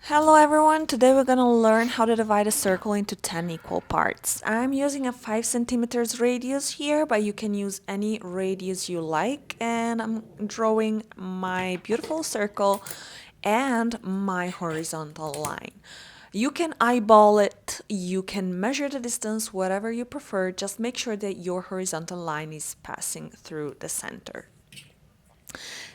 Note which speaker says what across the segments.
Speaker 1: Hello everyone, today we're gonna learn how to divide a circle into 10 equal parts. I'm using a 5 centimeters radius here, but you can use any radius you like, and I'm drawing my beautiful circle and my horizontal line. You can eyeball it, you can measure the distance, whatever you prefer, just make sure that your horizontal line is passing through the center.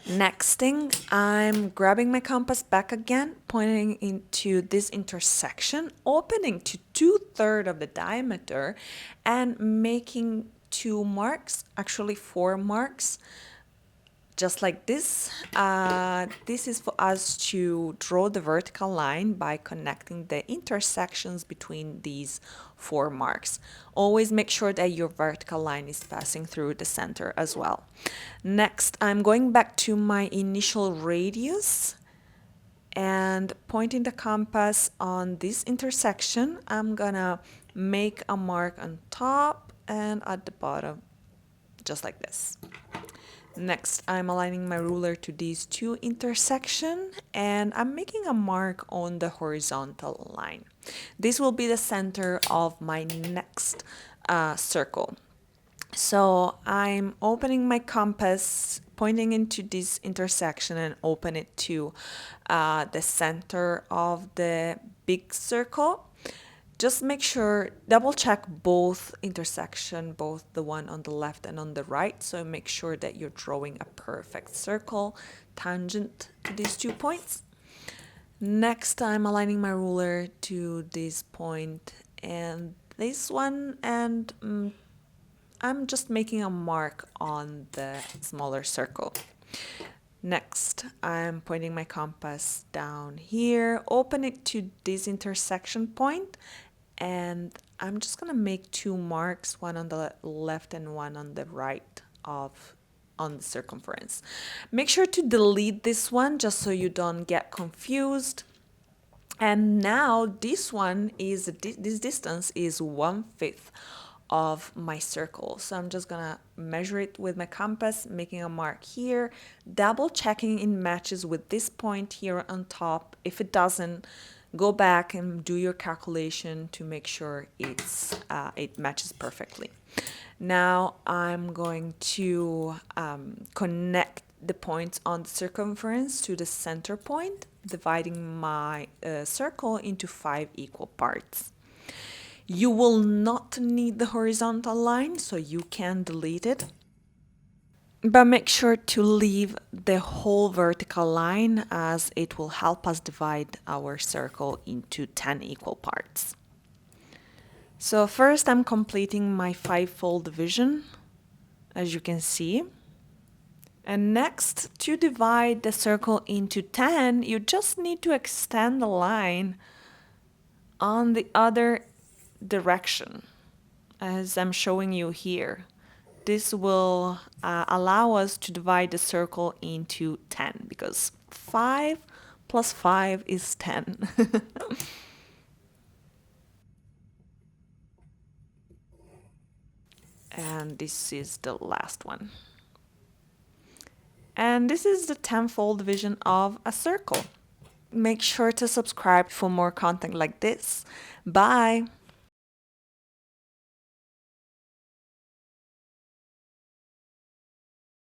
Speaker 1: Next thing, I'm grabbing my compass back again, pointing into this intersection, opening to 2/3 of the diameter and making two marks, actually four marks, just like this. This is for us to draw the vertical line by connecting the intersections between these four marks. Always make sure that your vertical line is passing through the center as well. Next, I'm going back to my initial radius and pointing the compass on this intersection. I'm gonna make a mark on top and at the bottom, just like this. Next, I'm aligning my ruler to these two intersections and I'm making a mark on the horizontal line. This will be the center of my next circle. So I'm opening my compass, pointing into this intersection and open it to the center of the big circle. Just make sure, double check both intersection, both the one on the left and on the right. So make sure that you're drawing a perfect circle tangent to these 2 points. Next, I'm aligning my ruler to this point and this one, and I'm just making a mark on the smaller circle. Next, I'm pointing my compass down here, open it to this intersection point, and I'm just gonna make two marks, one on the left and one on the right on the circumference. Make sure to delete this one just so you don't get confused. And now this one is, this distance is 1/5 of my circle. So I'm just gonna measure it with my compass, making a mark here, double checking it matches with this point here on top. If it doesn't, go back and do your calculation to make sure it matches perfectly. Now I'm going to connect the points on the circumference to the center point, dividing my circle into 5 equal parts. You will not need the horizontal line, so you can delete it. But make sure to leave the whole vertical line, as it will help us divide our circle into 10 equal parts. So first I'm completing my 5-fold division, as you can see. And next, to divide the circle into 10, you just need to extend the line on the other direction, as I'm showing you here. This will allow us to divide the circle into 10, because 5 plus 5 is 10. And this is the last one. And this is the 10-fold division of a circle. Make sure to subscribe for more content like this. Bye!